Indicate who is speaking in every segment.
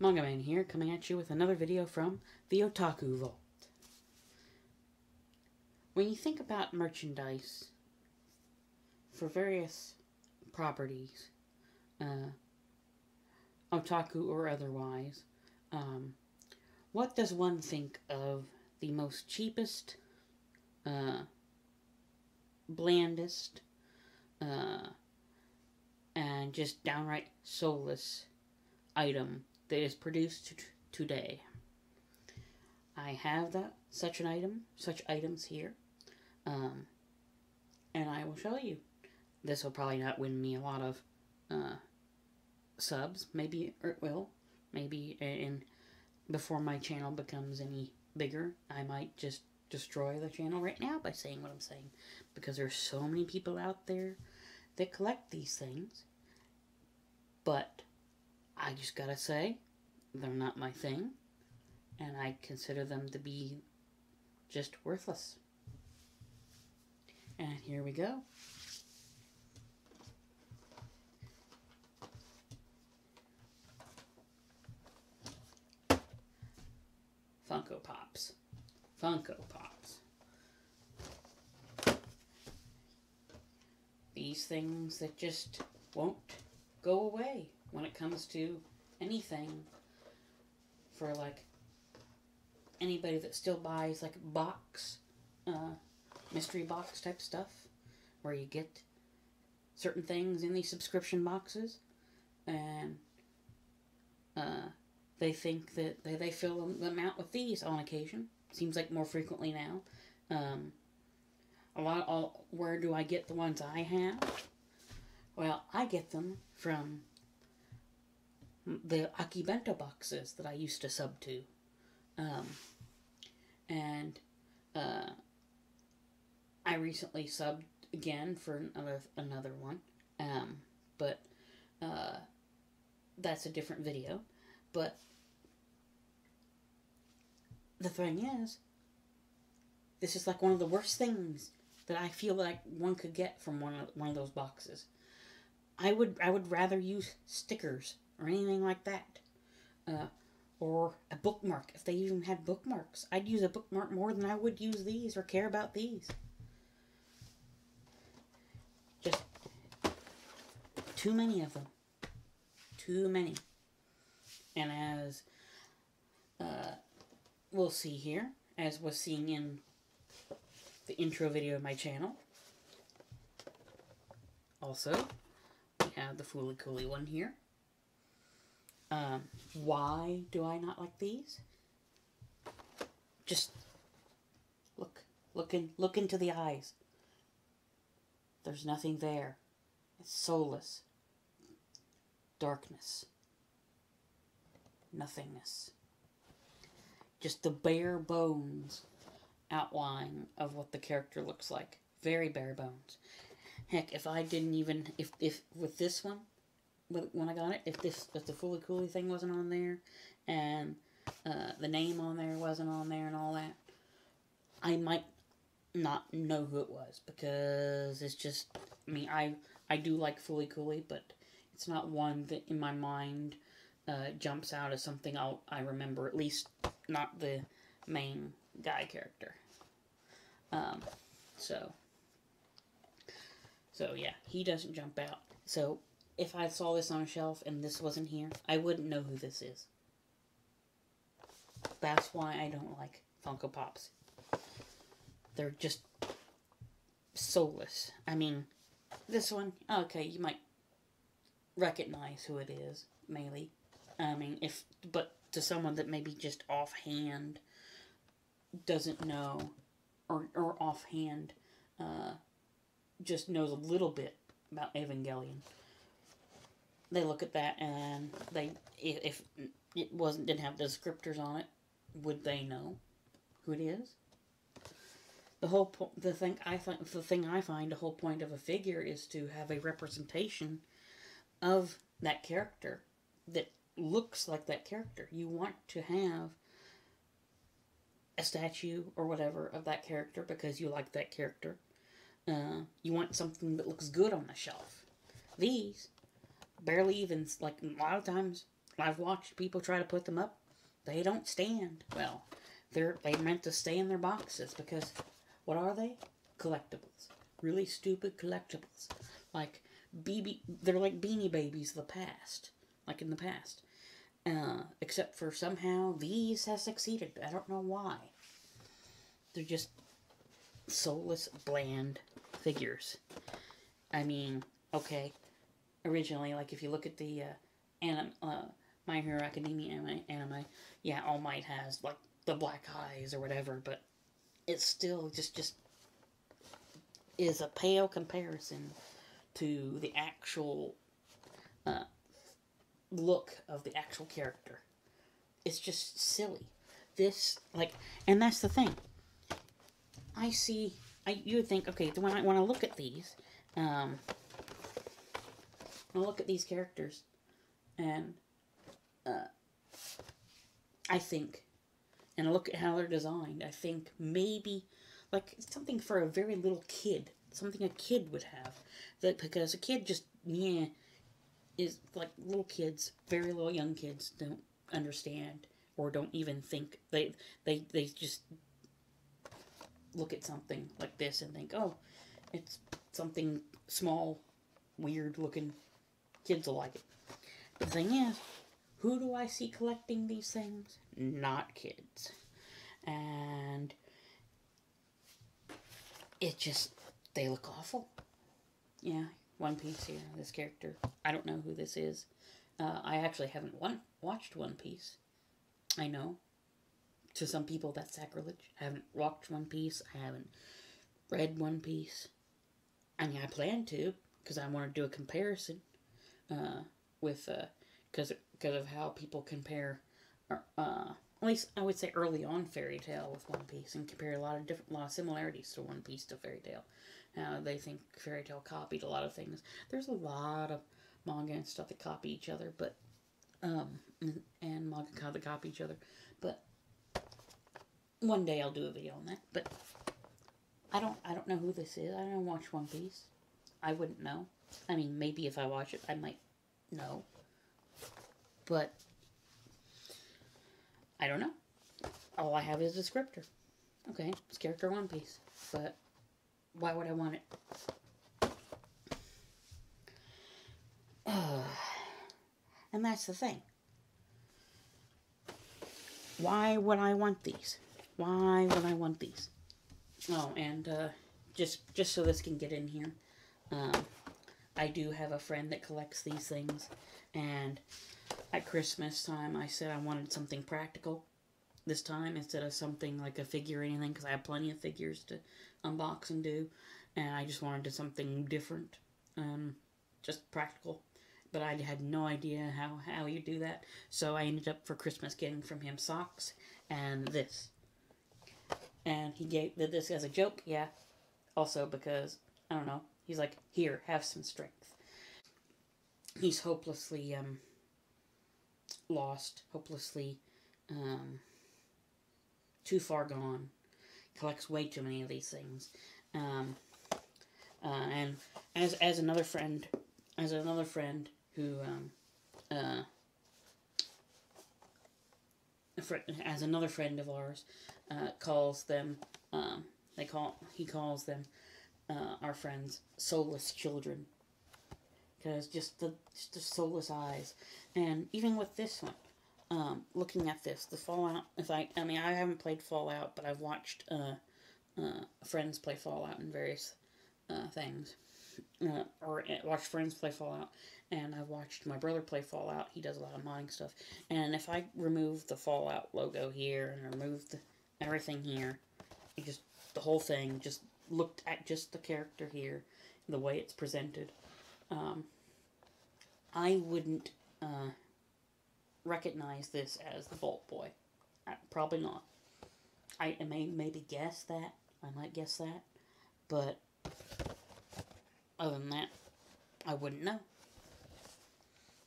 Speaker 1: Manga Man here, coming at you with another video from the Otaku Vault. When you think about merchandise for various properties, otaku or otherwise, what does one think of the most cheapest, blandest, and just downright soulless item that is produced today? I have such items here, and I will show you. This will probably not win me a lot of subs. Maybe it will. Maybe before my channel becomes any bigger, I might just destroy the channel right now by saying what I'm saying, because there's so many people out there that collect these things. But I just gotta say, they're not my thing, and I consider them to be just worthless. And here we go. Funko Pops. Funko Pops. These things that just won't go away when it comes to anything, for like anybody that still buys like box, mystery box type stuff, where you get certain things in these subscription boxes, and they think that they fill them out with these on occasion. Seems like more frequently now. Where do I get the ones I have? Well, I get them from the Akibento boxes that I used to sub to. I recently subbed again for another one. But that's a different video. But the thing is, this is like one of the worst things that I feel like one could get from one of those boxes. I would rather use stickers or anything like that, or a bookmark. If they even had bookmarks, I'd use a bookmark more than I would use these or care about these. Just too many of them. Too many. And as we'll see here, as was seen in the intro video of my channel, also we have the Fooly Cooly one here. Why do I not like these? Just look into the eyes. There's nothing there. It's soulless. Darkness. Nothingness. Just the bare bones outline of what the character looks like. Very bare bones. Heck, if I didn't even, if with this one, when I got it, if the Fooly Cooly thing wasn't on there, and the name on there wasn't on there and all that, I might not know who it was, because it's just, I mean, I do like Fooly Cooly, but it's not one that in my mind jumps out as something I remember, at least not the main guy character. So yeah, he doesn't jump out. So if I saw this on a shelf and this wasn't here, I wouldn't know who this is. That's why I don't like Funko Pops. They're just soulless. I mean, this one, okay, you might recognize who it is, maybe. I mean, but to someone that maybe just offhand doesn't know, or offhand just knows a little bit about Evangelion, they look at that and if it didn't have the descriptors on it, would they know who it is? The thing I find the whole point of a figure is to have a representation of that character that looks like that character. You want to have a statue or whatever of that character because you like that character. You want something that looks good on the shelf. These barely even, like, a lot of times I've watched people try to put them up. They don't stand well. They meant to stay in their boxes because what are they? Collectibles. Really stupid collectibles. Like they're like Beanie Babies of the past. Like in the past. Except for somehow these have succeeded. I don't know why. They're just soulless, bland figures. I mean, okay. Originally, like if you look at the My Hero Academia anime, yeah, All Might has like the black eyes or whatever, but it still just is a pale comparison to the actual look of the actual character. It's just silly. This like, and that's the thing. You would think, okay, when I look at these, when I look at these characters, and I think, and I look at how they're designed, I think maybe, like, something for a very little kid, something a kid would have, that because a kid just, yeah, is, like, little kids, very little young kids don't understand, or don't even think, they just look at something like this and think, oh, it's something small, weird looking, kids will like it. But the thing is, who do I see collecting these things? Not kids. And it just, they look awful. Yeah, One Piece here, this character. I don't know who this is. I actually haven't watched One Piece. I know. To some people, that's sacrilege. I haven't watched One Piece. I haven't read One Piece. I mean, I plan to, because I want to do a comparison with, because of how people compare, at least I would say early on Fairy Tail with One Piece, and compare a lot of similarities to One Piece to Fairy Tail. They think Fairy Tail copied a lot of things. There's a lot of manga and stuff that copy each other, but and manga that copy each other, but one day I'll do a video on that. But I don't know who this is. I don't watch One Piece. I wouldn't know. I mean, maybe if I watch it, I might know. But I don't know. All I have is a descriptor. Okay, it's character One Piece. But why would I want it? And that's the thing. Why would I want these? Why would I want these? Oh, and just so this can get in here, I do have a friend that collects these things, and at Christmas time I said I wanted something practical this time instead of something like a figure or anything, because I have plenty of figures to unbox and do, and I just wanted something different, just practical. But I had no idea how you do that, so I ended up for Christmas getting from him socks and this. And he did this as a joke, yeah. Also because, I don't know, he's like, here, have some strength. He's hopelessly, lost, hopelessly, too far gone. Collects way too many of these things. And as another friend who, as another friend of ours, calls them, he calls them, our friends, soulless children. Because just the soulless eyes. And even with this one, looking at this, the Fallout, I haven't played Fallout, but I've watched, friends play Fallout in various, things. Or watched friends play Fallout, and I've watched my brother play Fallout. He does a lot of modding stuff. And if I remove the Fallout logo here, and remove everything here, the whole thing, just looked at just the character here, the way it's presented, I wouldn't recognize this as the Vault Boy. Probably not. I may maybe guess that. I might guess that. But other than that, I wouldn't know.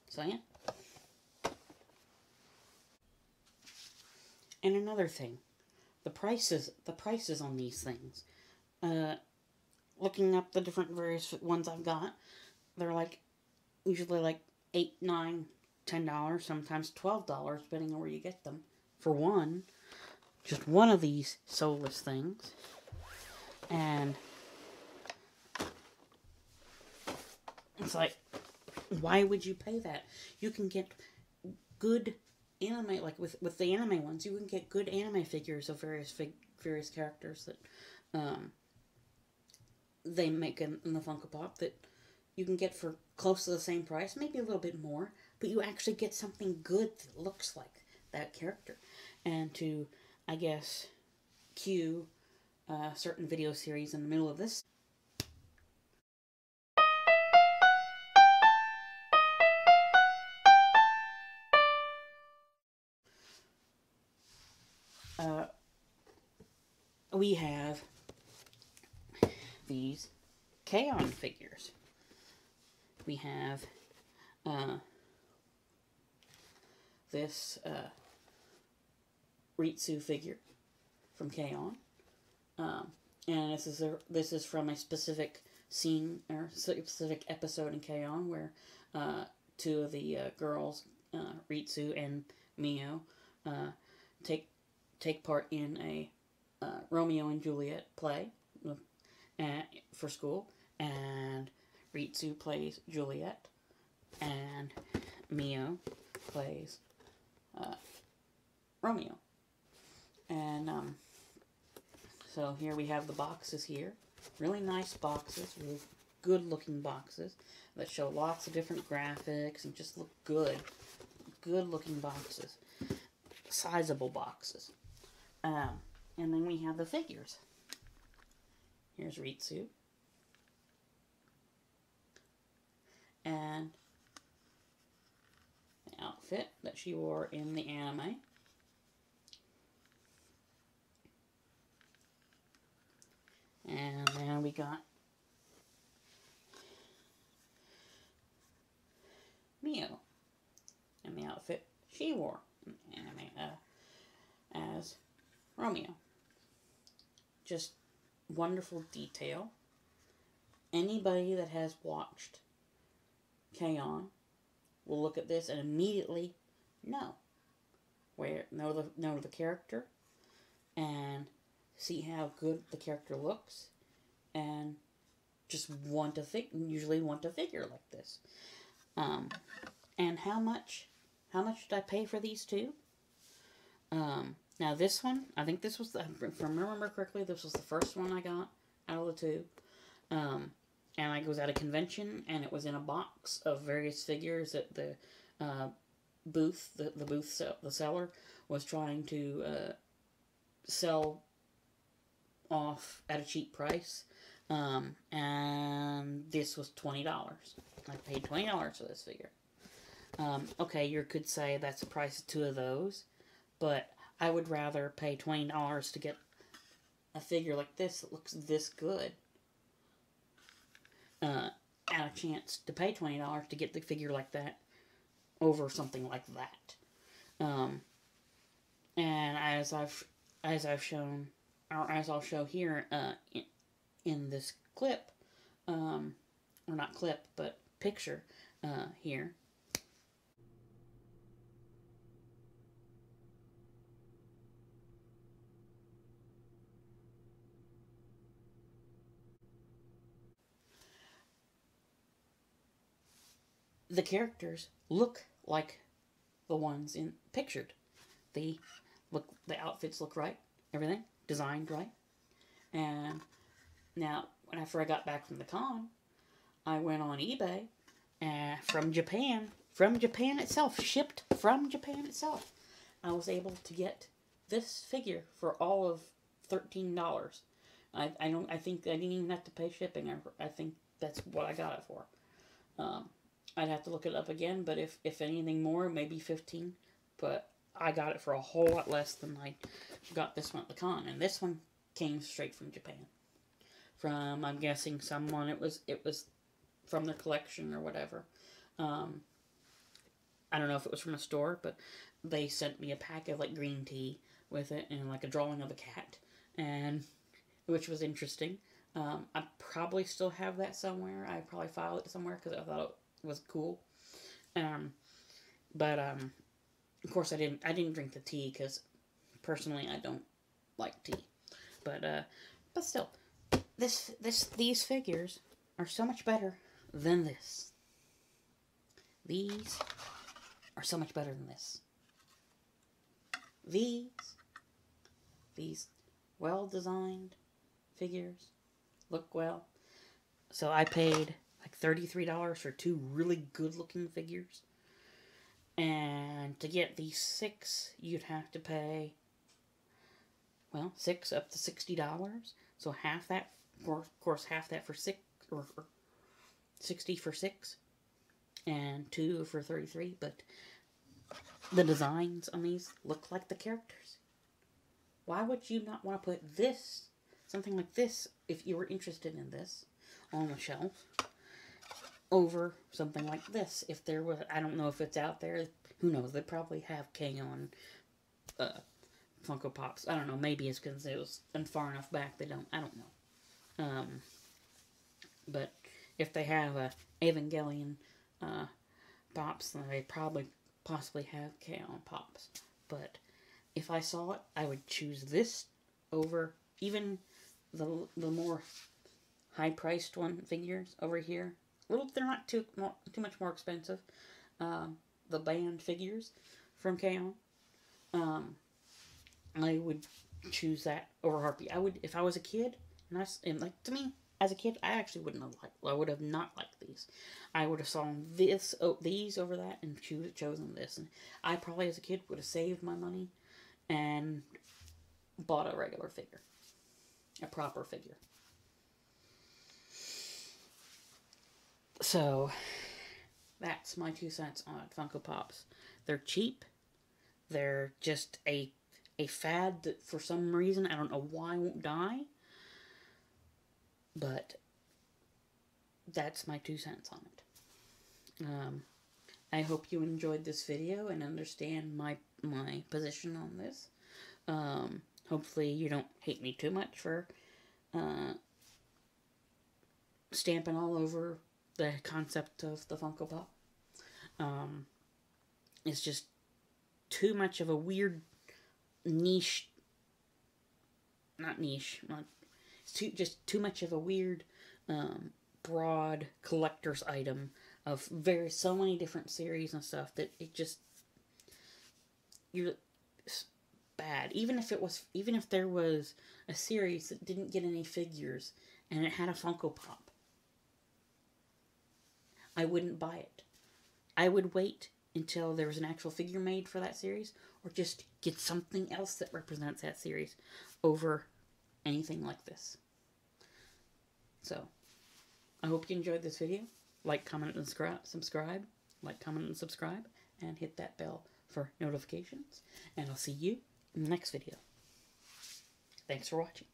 Speaker 1: So yeah. And another thing, the prices on these things. Looking up the different various ones I've got, they're like usually like $8, $9, $10, sometimes $12, depending on where you get them, for one. Just one of these Soulless things. And it's like, why would you pay that? You can get good anime, like with the anime ones, you can get good anime figures of various characters that they make in the Funko Pop that you can get for close to the same price, maybe a little bit more, but you actually get something good that looks like that character. And to, I guess, cue a certain video series in the middle of this, we have these K-On! Figures. We have this Ritsu figure from K-On! And this is from a specific scene or specific episode in K-On! Where two of the girls, Ritsu and Mio, take part in a Romeo and Juliet play for school, and Ritsu plays Juliet, and Mio plays Romeo. And so here we have the boxes here. Really nice boxes, really good looking boxes that show lots of different graphics and just look good. Good looking boxes. Sizable boxes. And then we have the figures. Here's Ritsu. And the outfit that she wore in the anime. And then we got Mio and the outfit she wore in the anime as Romeo. Just wonderful detail. Anybody that has watched K-On! Will look at this and immediately know the character and see how good the character looks and just usually want a figure like this. And how much did I pay for these two? Now this one, I think this was, if I remember correctly, this was the first one I got out of the two. And I was at a convention, and it was in a box of various figures that the booth, the seller was trying to sell off at a cheap price. And this was $20. I paid $20 for this figure. Okay, you could say that's the price of two of those, but I would rather pay $20 to get a figure like this that looks this good. At a chance to pay $20 to get the figure like that over something like that. And as I've shown, or as I'll show here in this clip, or not clip, but picture here. The characters look like the ones pictured. The outfits look right, everything designed right. And now, after I got back from the con, I went on eBay, and from Japan itself, shipped from Japan itself, I was able to get this figure for all of $13. I think I didn't even have to pay shipping. I think that's what I got it for. I'd have to look it up again, but if anything more, maybe 15. But I got it for a whole lot less than I got this one at the con. And this one came straight from Japan. From, I'm guessing, someone, it was from their collection or whatever. I don't know if it was from a store, but they sent me a pack of, like, green tea with it and, like, a drawing of a cat, and which was interesting. I probably still have that somewhere. I probably filed it somewhere because I thought it was cool. But of course I didn't drink the tea because personally I don't like tea. But still, these figures are so much better than this. These are so much better than this. These well-designed figures look well. So I paid like $33 for 2 really good-looking figures. And to get these 6, you'd have to pay, well, 6 up to $60. So half that, of course, half that for 6, or 60 for 6, and 2 for 33. But the designs on these look like the characters. Why would you not want to put this, something like this, if you were interested in this, on the shelf, over something like this? If there was, I don't know if it's out there. Who knows? They probably have K-On! Funko Pops. I don't know. Maybe it's because it was far enough back they don't. I don't know. But if they have Evangelion Pops, then they probably possibly have K-On! Pops. But if I saw it, I would choose this over even the more high-priced one figures over here. They're not too much more expensive. The band figures from K-On! I would choose that over Harpy. I would, if I was a kid, and like, to me, as a kid, I actually wouldn't have liked, I would have not liked these. I would have saw these over that and chosen this. And I probably, as a kid, would have saved my money and bought a regular figure. A proper figure. So, that's my 2 cents on Funko Pops. They're cheap. They're just a fad that for some reason, I don't know why, won't die. But that's my 2 cents on it. I hope you enjoyed this video and understand my position on this. Hopefully you don't hate me too much for stamping all over the concept of the Funko Pop. It's just too much of a weird niche. Not niche. It's just too much of a weird, broad collector's item of so many different series and stuff that it just, it's bad. Even if there was a series that didn't get any figures and it had a Funko Pop, I wouldn't buy it. I would wait until there was an actual figure made for that series, or just get something else that represents that series over anything like this. So, I hope you enjoyed this video. Like, comment, and subscribe. Like, comment, and subscribe. And hit that bell for notifications. And I'll see you in the next video. Thanks for watching.